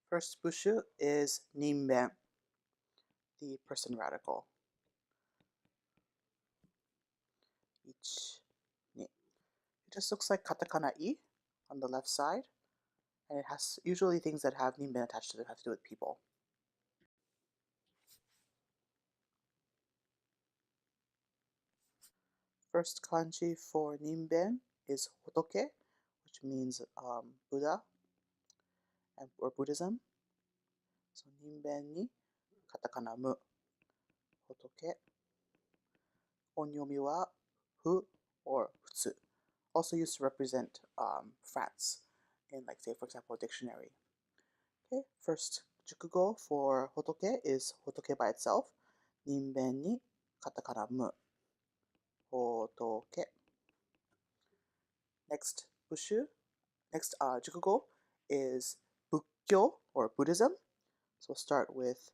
First bushu is ninben, the person radical. Ich, ni. It just looks like katakana I on the left side, and it has usually things that have ninben attached to them have to do with people. First kanji for ninben is hotoke, which means Buddha or Buddhism. So ninben ni katakana mu, hotoke. Onyomi wa fu or futsu. Also used to represent France in, like, say, for example, a dictionary. Okay, first jukugo for hotoke is hotoke by itself. Ninben ni katakana mu, hotoke. Next jukugo is bukkyo or Buddhism. So we'll start with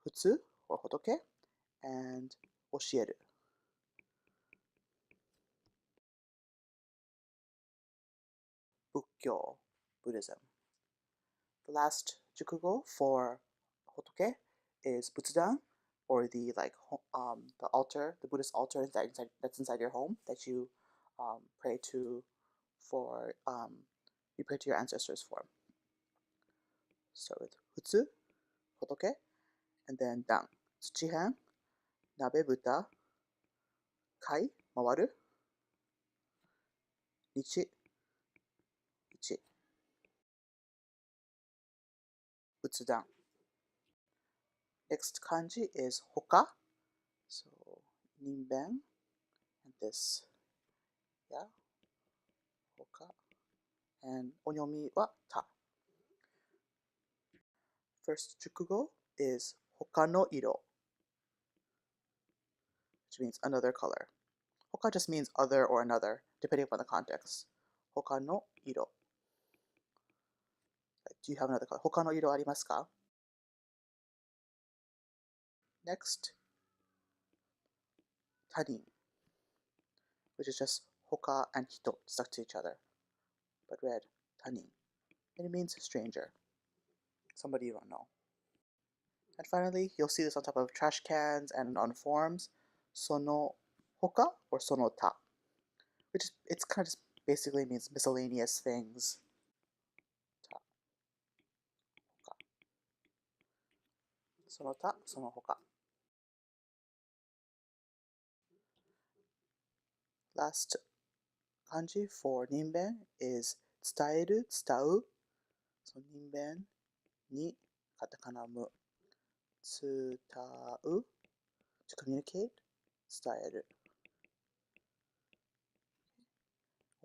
futsu or hotoke and oshieru. Bukkyo, Buddhism. The last jukugo for hotoke is butsudan, or the altar, the Buddhist altar that's inside your home that you pray to for you pray to your ancestors for. Start with futsu, hotoke, and then dan, tsuchihen, nabe buta, kai, mawaru, nichi, ichi. Butsudan. Next kanji is hoka. So ninben and this, yeah, hoka, and onyomi wa ta. First jukugo is hoka no iro, which means another color. Hoka just means other or another, depending upon the context. Hoka no iro. Like, do you have another color? Hoka no iro arimasu ka? Next, tanin, which is just hoka and hito stuck to each other, but read tanin. And it means stranger, somebody you don't know. And finally, you'll see this on top of trash cans and on forms, sono hoka or sono ta, which is, it's kind of just basically means miscellaneous things. Ta, hoka. Sono ta, sono hoka. Last kanji for ninben is tsudaeru, tsutau. So ninben ni katakana mu, tsutau, to communicate, tsudaeru.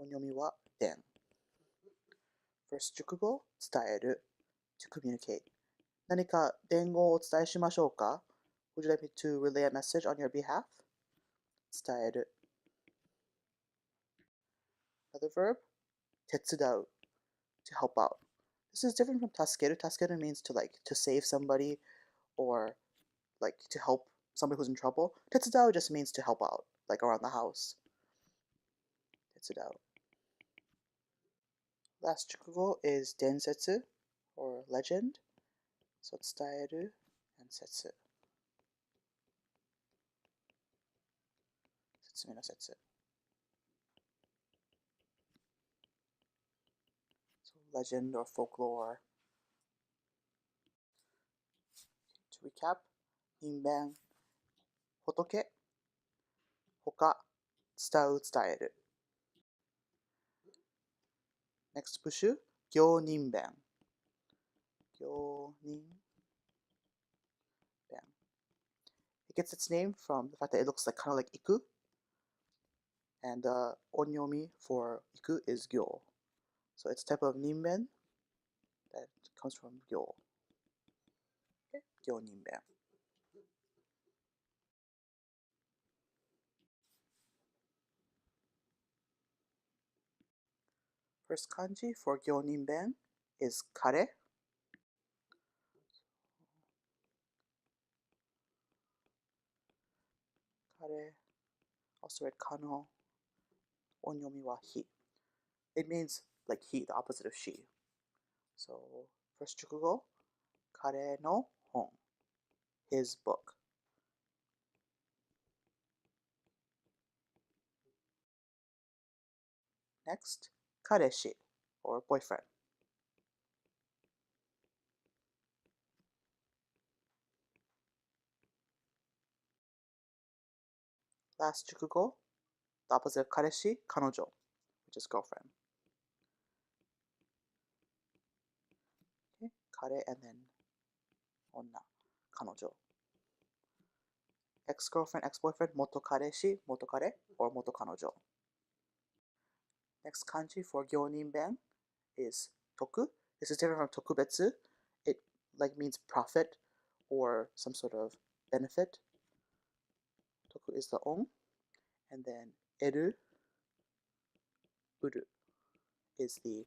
Onyomi wa den. First jukugo, tsudaeru, to communicate. 何か伝言をお伝えしましょうか? Would you like me to relay a message on your behalf? 伝える. Another verb, 手伝う, to help out. This is different from 助ける. 助ける means to save somebody or to help somebody who's in trouble. 手伝う just means to help out, like around the house. 手伝う. Last jukugo is 伝説 or legend. So 伝える and 説. 説明の説. So legend or folklore. To recap, 人弁、仏、他、伝う、伝える。Next 部首、行人弁。行人弁。It gets its name from the fact that it looks kind of like iku. And onyomi for iku is gyo. So it's a type of ninben that comes from gyo. Okay, gyo ninben. First kanji for gyo ninben is kare. Kare, also read kano. Onyomi wa hi. It means like he, the opposite of she. So first jukugo, 彼の本 his book. Next, 彼氏 or boyfriend. Last 熟語 the opposite of 彼氏彼女 which is girlfriend. Okay, 彼 and then 女彼女 ex-girlfriend, ex-boyfriend 元彼氏元彼 or 元彼女. Next kanji for 行人弁 is 徳 This is different from 特別 It like means profit or some sort of benefit. 徳 is the on and then 得る 売る is the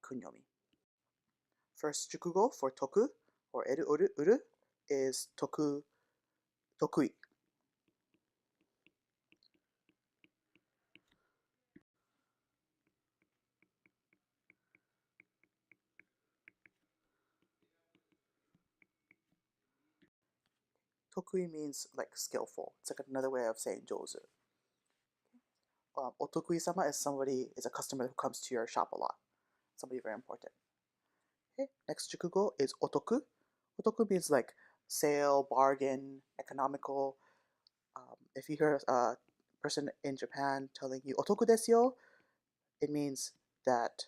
kunyomi. First 熟語 for 徳 or 得る売る is 得意 Tokui means like skillful. It's like another way of saying jozu. Otokui-sama is a customer who comes to your shop a lot. Somebody very important. Okay, next jukugo is otoku. Otoku means like sale, bargain, economical. If you hear a person in Japan telling you otoku desu yo, it means that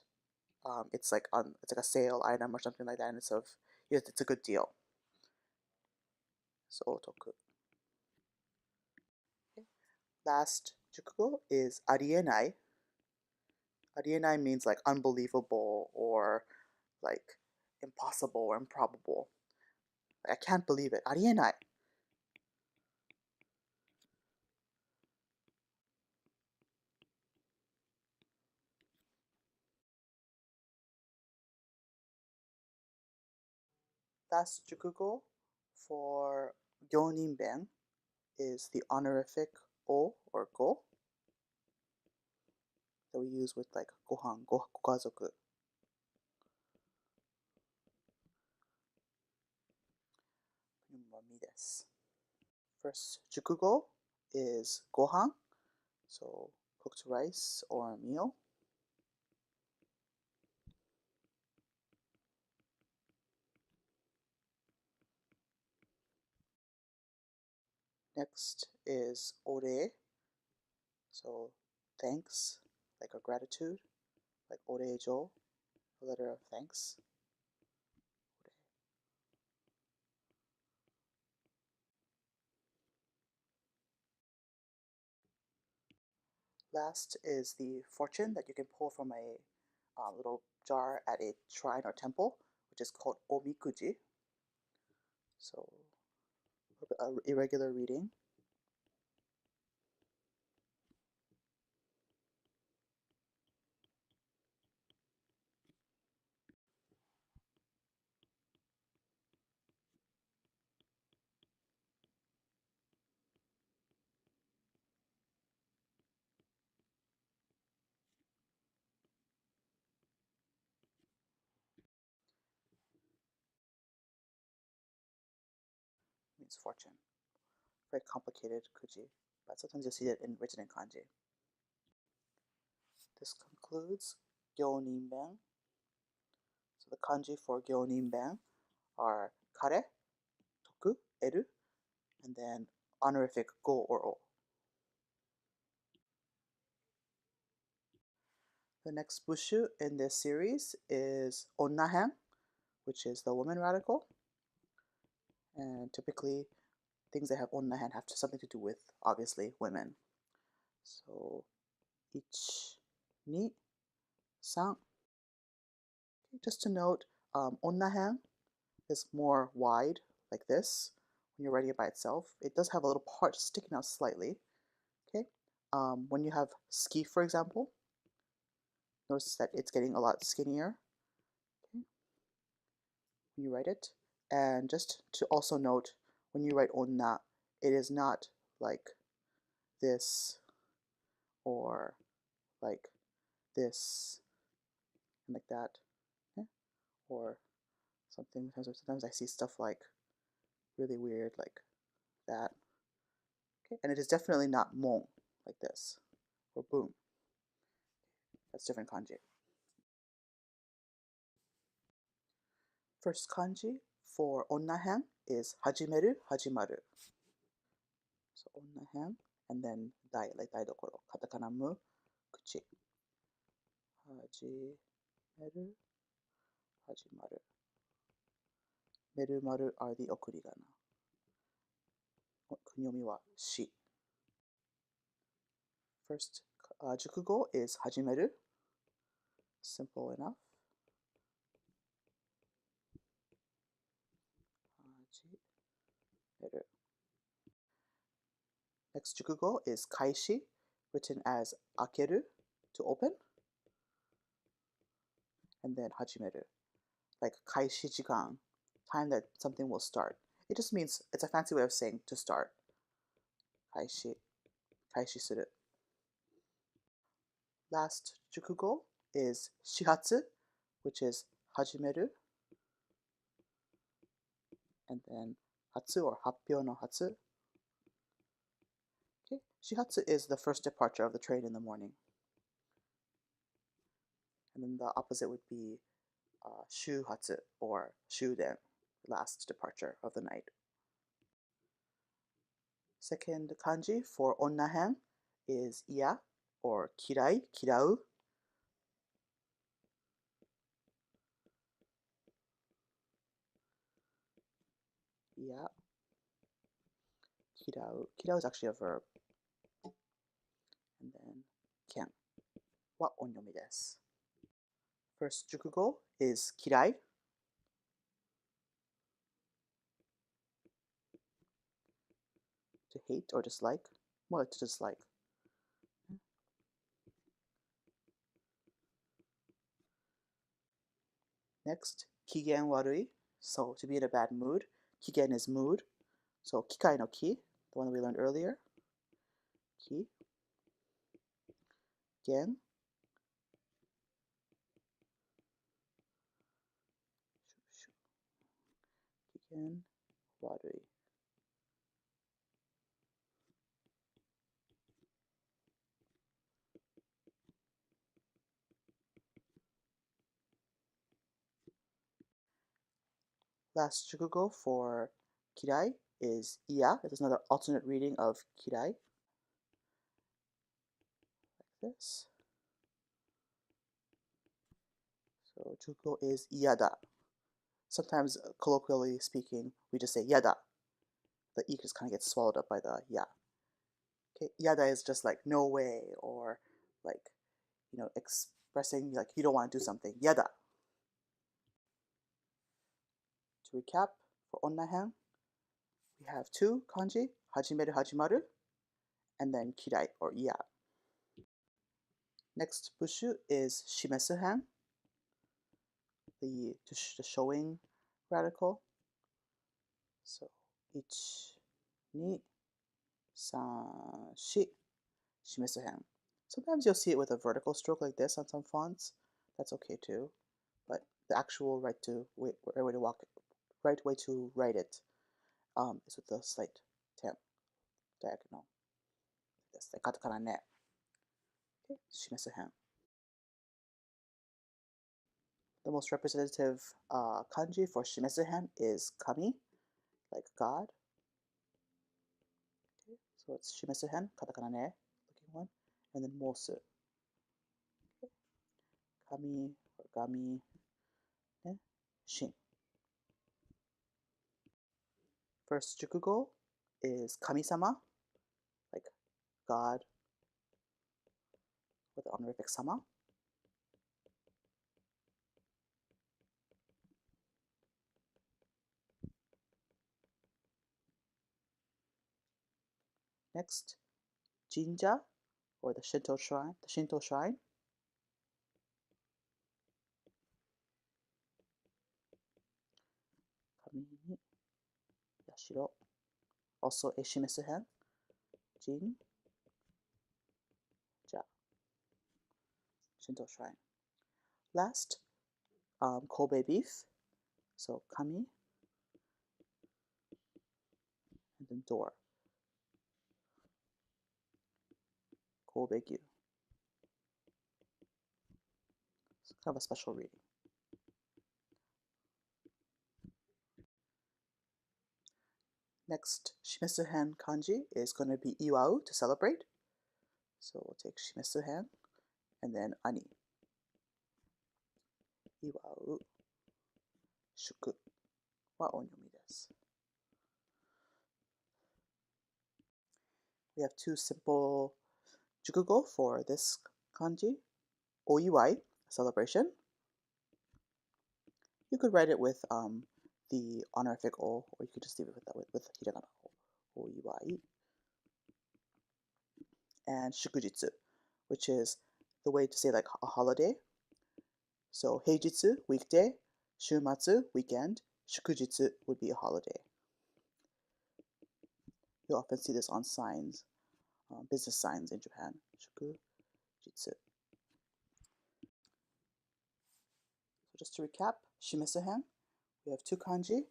it's like a sale item or something like that, and it's a good deal. So otoku. Okay. Last jukugo is arienai. Arienai means like unbelievable or like impossible or improbable. I can't believe it. Arienai. Last jukugo for gyoninben is the honorific o or go that we use with like gohan, gokazoku. First jukugo is gohan, so cooked rice or a meal. Next is ore, so thanks, like a gratitude, like orejo, a letter of thanks. Last is the fortune that you can pull from a little jar at a shrine or temple, which is called omikuji. So, irregular reading. Means fortune. Very complicated kuji, but sometimes you'll see it written in kanji. This concludes gyoninben. So the kanji for gyoninben are kare, toku, eru, and then honorific go or o. The next bushu in this series is onnahen, which is the woman radical. And typically, things that have onnahen have something to do with, obviously, women. So, ich, ni, san. Just to note, onnahen is more wide, like this, when you're writing it by itself. It does have a little part sticking out slightly. Okay. When you have ski, for example, notice that it's getting a lot skinnier. Okay. When you write it. And just to also note, when you write onna, it is not like this or like this and like that, okay? Or Sometimes I see stuff like really weird like that. Okay, and it is definitely not mon like this or boom. That's different kanji. First kanji for onnahan is hajimeru, hajimaru. So onnahan and then dai, like daidokoro. Katakana mu, kuchi. Hajimeru, hajimaru. Meru maru are the okurigana. Kunyomi wa shi. First jukugo is hajimeru. Simple enough. Hajimeru. Next jukugo is kaishi, written as akeru, to open. And then hajimeru, like kaishi jikan, time that something will start. It just means, it's a fancy way of saying to start. Kaishi, kaishi suru. Last jukugo is shihatsu, which is hajimeru. And then hatsu or happyo no hatsu. Okay. Shihatsu is the first departure of the train in the morning. And then the opposite would be shuhatsu or shuden, last departure of the night. Second kanji for onnahan is iya or kirai, kirau. Iya. Kirau. Kirau is actually a verb. And then ken wa onyomi desu. First jukugo is kirai. To hate or dislike. More like to dislike. Next, kigen warui. So to be in a bad mood. Kigen is mood. So kikai no ki, the one that we learned earlier. Ki. Gen. Kigen warui. Last jukugo for kirai is iya. It is another alternate reading of kirai. Like this. So jukugo is iyada. Sometimes, colloquially speaking, we just say yada. The e just kind of gets swallowed up by the ya. Okay, yada is just like no way, or like, expressing like you don't want to do something. Yada. To recap, for onnahan, we have two kanji, hajimeru, hajimaru, and then kirai or iya. Next bushu is shimesuhan, the showing radical. So 1, 2, 3, 4, shimesuhan. Sometimes you'll see it with a vertical stroke like this on some fonts. That's okay too. But the actual right way to write it is with the slight diagonal. This, like katakana ne. Okay, shimesuhan. The most representative kanji for shimesuhan is kami, like God. Okay, so it's shimesuhan, katakana ne, looking one, and then mosu. Okay. Kami or gami, ne, shin. First jukugo is kami-sama, like God with the honorific sama. Next, jinja, or the Shinto shrine. Kami ni yashiro. Also a shimesuhen. Jin, ja. Shinto shrine. Last, Kobe beef. So kami, and then door. Kobe-gyu. It's kind of a special reading. Next Shimizu-hen kanji is going to be iwau, to celebrate. So we'll take Shimizu-hen and then ani. Iwau, shuku wa onyomi desu. We have two simple jukugo for this kanji. Oiwai, celebration. You could write it with the honorific o, or you could just leave it with hiragana o. Oiwai. And shukujitsu, which is the way to say like a holiday. So heijitsu, weekday. Shumatsu, weekend. Shukujitsu would be a holiday. You'll often see this on signs, business signs in Japan. Shukujitsu. So just to recap, Shimizu-hen, we have two kanji,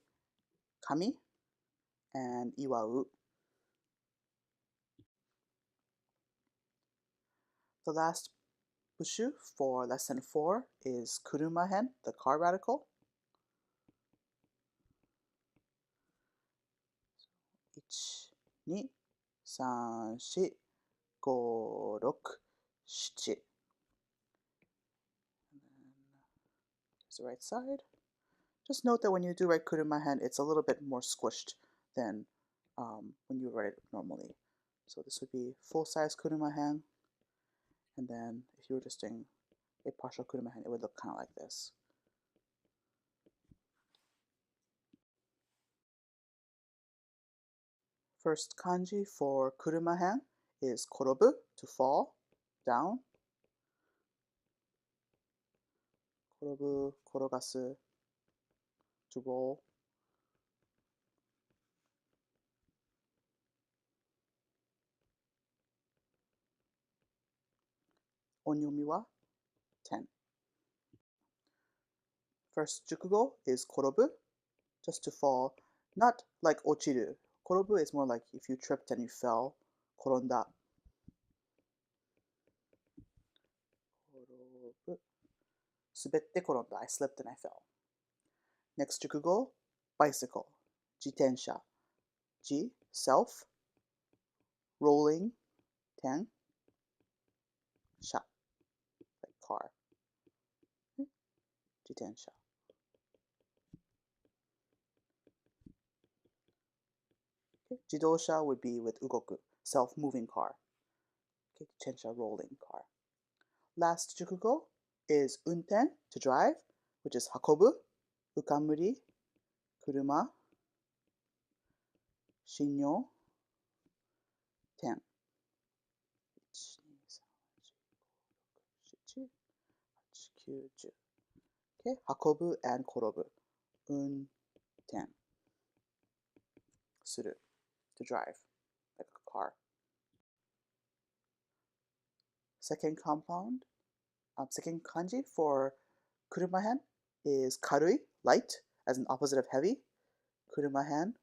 kami and iwau. The last bushu for lesson 4 is kuruma-hen, the car radical. 1, 2, 3, 4, 5, 6, 7. Here's the right side. Just note that when you do write kuruma-hen, it's a little bit more squished than when you write it normally. So this would be full-size kuruma-hen, and then if you were just doing a partial kuruma-hen, it would look kind of like this. First kanji for kuruma-hen is korobu, to fall, down. Korobu, korogasu, to roll. Onyomi wa 10. First jukugo is korobu, just to fall, not like ochiru. Korobu is more like if you tripped and you fell, koronda. Korobu. Subette koronda, I slipped and I fell. Next jukugo, bicycle, jitensha. Ji, self. Rolling, 10. Sha, like car. Jitensha. Okay. Jidosha would be with ugoku, self-moving car. Okay. Jitensha, rolling car. Last jukugo is unten, to drive, which is hakobu, ukamuri, kuruma, shinyo, 10. 1, 2, 3, 4, 5, 6, 7, 8, 9, 10. Okay, hakobu and korobu. Unten. Suru, to drive, like a car. Second kanji for kuruma-hen is karui, light, as an opposite of heavy. Kuruma-hen,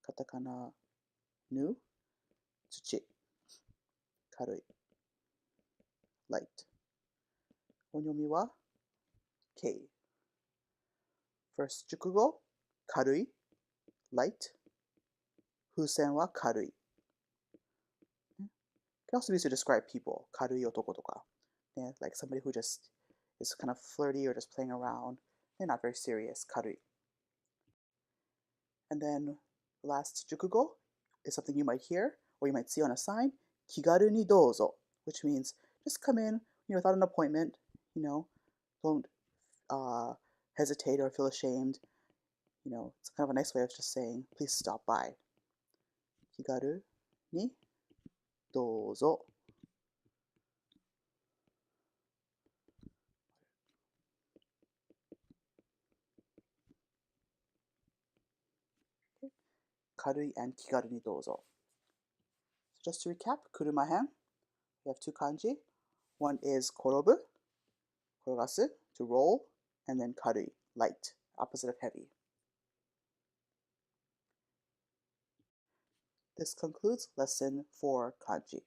katakana nu, tsuchi, karui, light. Onyomi wa kei. First jukugo, karui, light. Fusen wa karui. Can also be used to describe people. Karui otoko toka. Yeah, like somebody who just is kind of flirty or just playing around. They're not very serious. Karui. And then last jukugo is something you might hear or you might see on a sign. Kigaru ni douzo, which means just come in, without an appointment. Don't hesitate or feel ashamed. It's kind of a nice way of just saying, please stop by. Kigaru ni douzo. Karui and kigaru ni douzo. So just to recap, kuruma-hen, we have two kanji. One is korobu, korogasu, to roll, and then karui, light, opposite of heavy. This concludes lesson 4 kanji.